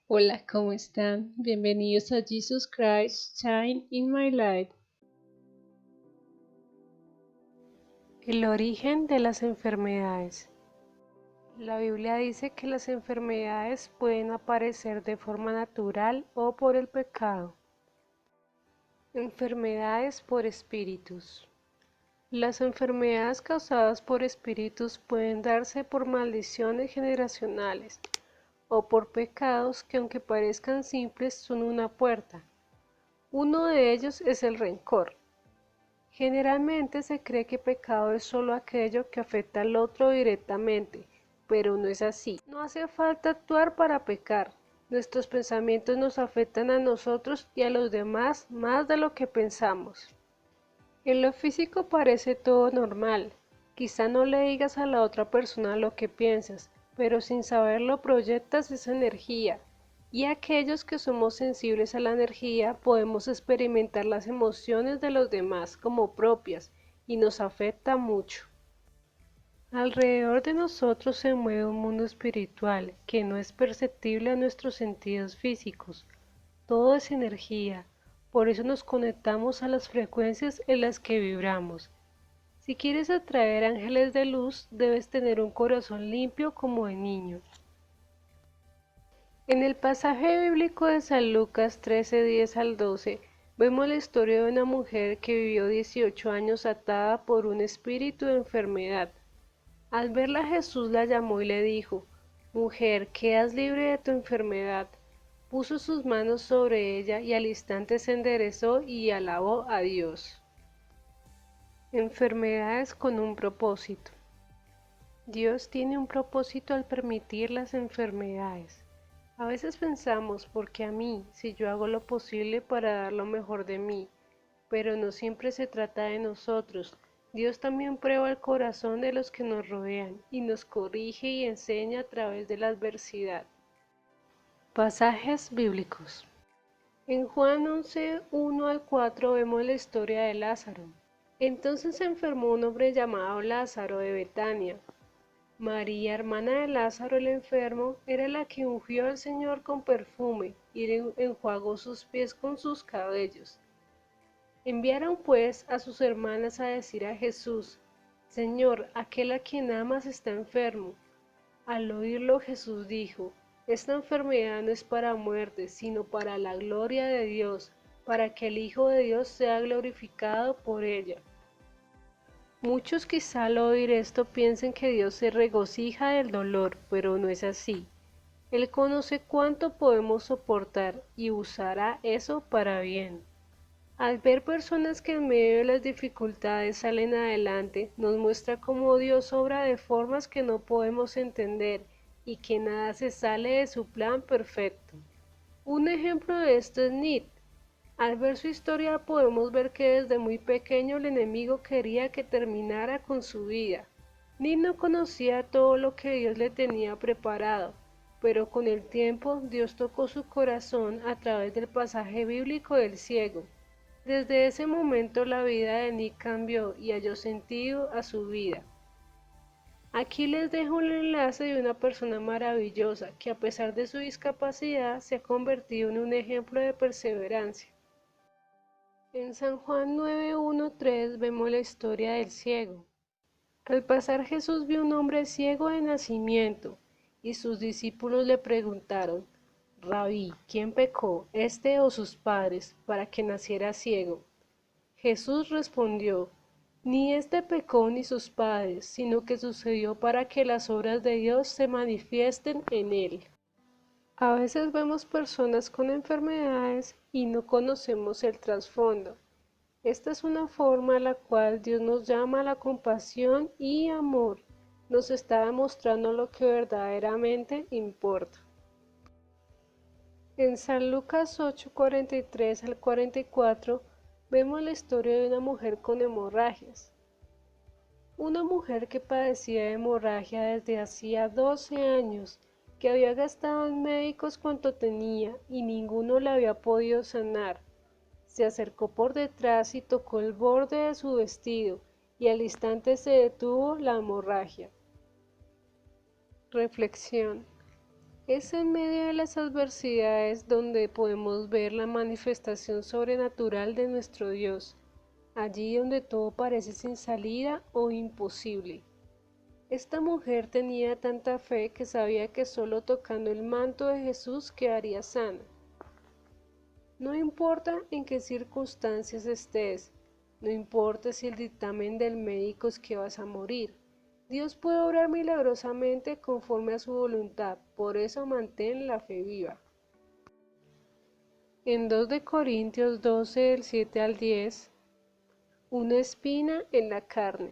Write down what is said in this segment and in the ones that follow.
Hola, ¿cómo están? Bienvenidos a Jesus Christ Shine in My Light. El origen de las enfermedades. La Biblia dice que las enfermedades pueden aparecer de forma natural o por el pecado. Enfermedades por espíritus. Las enfermedades causadas por espíritus pueden darse por maldiciones generacionales o por pecados que, aunque parezcan simples, son una puerta. Uno de ellos es el rencor. Generalmente se cree que pecado es solo aquello que afecta al otro directamente, pero no es así. No hace falta actuar para pecar. Nuestros pensamientos nos afectan a nosotros y a los demás más de lo que pensamos. En lo físico parece todo normal. Quizá no le digas a la otra persona lo que piensas, pero sin saberlo proyectas esa energía. Y aquellos que somos sensibles a la energía podemos experimentar las emociones de los demás como propias y nos afecta mucho. Alrededor de nosotros se mueve un mundo espiritual que no es perceptible a nuestros sentidos físicos. Todo es energía, por eso nos conectamos a las frecuencias en las que vibramos. Si quieres atraer ángeles de luz, debes tener un corazón limpio como de niño. En el pasaje bíblico de San Lucas 13:10 al 12, vemos la historia de una mujer que vivió 18 años atada por un espíritu de enfermedad. Al verla, Jesús la llamó y le dijo: Mujer, quedas libre de tu enfermedad. Puso sus manos sobre ella y al instante se enderezó y alabó a Dios. Enfermedades con un propósito. Dios tiene un propósito al permitir las enfermedades. A veces pensamos, ¿por qué a mí, si yo hago lo posible para dar lo mejor de mí? Pero no siempre se trata de nosotros. Dios también prueba el corazón de los que nos rodean y nos corrige y enseña a través de la adversidad. Pasajes bíblicos. En Juan 11, 1 al 4 vemos la historia de Lázaro. Entonces se enfermó un hombre llamado Lázaro de Betania. María, hermana de Lázaro el enfermo, era la que ungió al Señor con perfume y le enjuagó sus pies con sus cabellos. Enviaron pues a sus hermanas a decir a Jesús: Señor, aquel a quien amas está enfermo. Al oírlo Jesús dijo: Esta enfermedad no es para muerte, sino para la gloria de Dios, para que el Hijo de Dios sea glorificado por ella. Muchos quizá al oír esto piensen que Dios se regocija del dolor, pero no es así. Él conoce cuánto podemos soportar y usará eso para bien. Al ver personas que en medio de las dificultades salen adelante, nos muestra cómo Dios obra de formas que no podemos entender y que nada se sale de su plan perfecto. Un ejemplo de esto es Nid. Al ver su historia podemos ver que desde muy pequeño el enemigo quería que terminara con su vida. Nid no conocía todo lo que Dios le tenía preparado, pero con el tiempo Dios tocó su corazón a través del pasaje bíblico del ciego. Desde ese momento la vida de Nick cambió y halló sentido a su vida. Aquí les dejo un enlace de una persona maravillosa que a pesar de su discapacidad se ha convertido en un ejemplo de perseverancia. En San Juan 9:1-3 vemos la historia del ciego. Al pasar Jesús vio un hombre ciego de nacimiento y sus discípulos le preguntaron: Rabí, ¿quién pecó, este o sus padres, para que naciera ciego? Jesús respondió: Ni este pecó ni sus padres, sino que sucedió para que las obras de Dios se manifiesten en él. A veces vemos personas con enfermedades y no conocemos el trasfondo. Esta es una forma en la cual Dios nos llama a la compasión y amor. Nos está demostrando lo que verdaderamente importa. En San Lucas 8:43 al 44 vemos la historia de una mujer con hemorragias. Una mujer que padecía de hemorragia desde hacía 12 años, que había gastado en médicos cuanto tenía y ninguno la había podido sanar. Se acercó por detrás y tocó el borde de su vestido, y al instante se detuvo la hemorragia. Reflexión. Es en medio de las adversidades donde podemos ver la manifestación sobrenatural de nuestro Dios, allí donde todo parece sin salida o imposible. Esta mujer tenía tanta fe que sabía que solo tocando el manto de Jesús quedaría sana. No importa en qué circunstancias estés, no importa si el dictamen del médico es que vas a morir. Dios puede obrar milagrosamente conforme a su voluntad, por eso mantén la fe viva. En 2 de Corintios 12, del 7 al 10, una espina en la carne.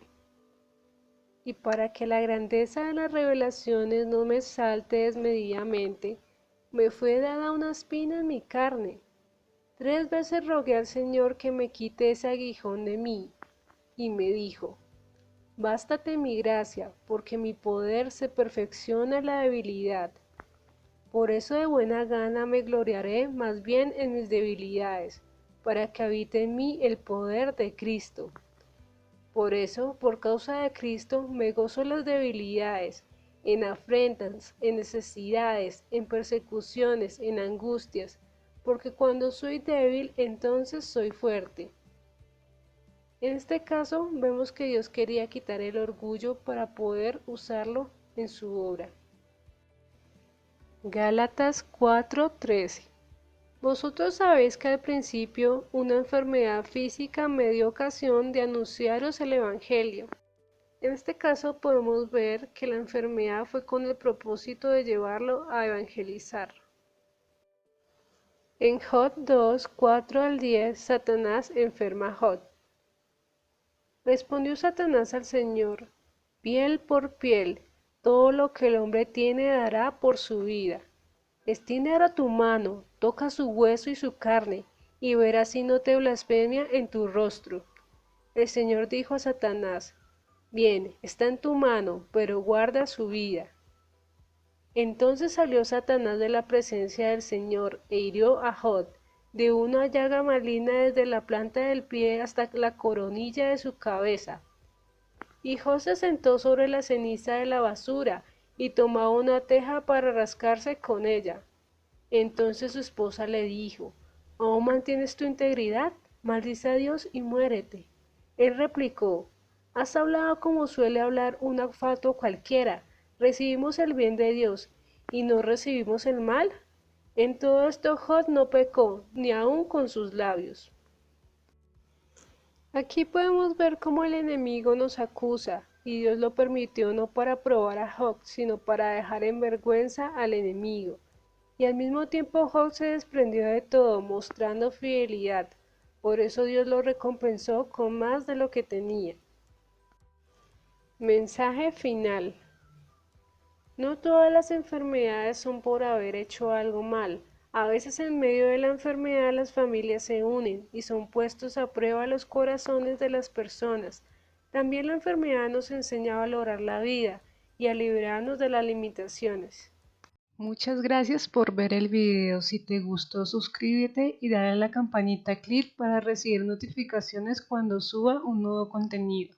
Y para que la grandeza de las revelaciones no me salte desmedidamente, me fue dada una espina en mi carne. 3 veces rogué al Señor que me quite ese aguijón de mí, y me dijo: Bástate mi gracia, porque mi poder se perfecciona en la debilidad. Por eso de buena gana me gloriaré más bien en mis debilidades, para que habite en mí el poder de Cristo. Por eso, por causa de Cristo, me gozo en las debilidades, en afrentas, en necesidades, en persecuciones, en angustias, porque cuando soy débil, entonces soy fuerte. En este caso, vemos que Dios quería quitar el orgullo para poder usarlo en su obra. Gálatas 4:13. Vosotros sabéis que al principio una enfermedad física me dio ocasión de anunciaros el Evangelio. En este caso podemos ver que la enfermedad fue con el propósito de llevarlo a evangelizar. En Job 2, 4 al 10, Satanás enferma a Job. Respondió Satanás al Señor: piel por piel, todo lo que el hombre tiene dará por su vida. Extiende ahora tu mano, toca su hueso y su carne, y verás si no te blasfemia en tu rostro. El Señor dijo a Satanás: bien, está en tu mano, pero guarda su vida. Entonces salió Satanás de la presencia del Señor e hirió a Job de una llaga maligna desde la planta del pie hasta la coronilla de su cabeza. Y Job se sentó sobre la ceniza de la basura y tomaba una teja para rascarse con ella. Entonces su esposa le dijo: ¿aún mantienes tu integridad? Maldice a Dios y muérete. Él replicó: has hablado como suele hablar un olfato cualquiera. Recibimos el bien de Dios y no recibimos el mal. En todo esto Job no pecó, ni aun con sus labios. Aquí podemos ver cómo el enemigo nos acusa, y Dios lo permitió no para probar a Job, sino para dejar en vergüenza al enemigo. Y al mismo tiempo Job se desprendió de todo, mostrando fidelidad. Por eso Dios lo recompensó con más de lo que tenía. Mensaje final. No todas las enfermedades son por haber hecho algo mal. A veces en medio de la enfermedad las familias se unen y son puestos a prueba los corazones de las personas. También la enfermedad nos enseña a valorar la vida y a librarnos de las limitaciones. Muchas gracias por ver el video. Si te gustó, suscríbete y dale a la campanita clic para recibir notificaciones cuando suba un nuevo contenido.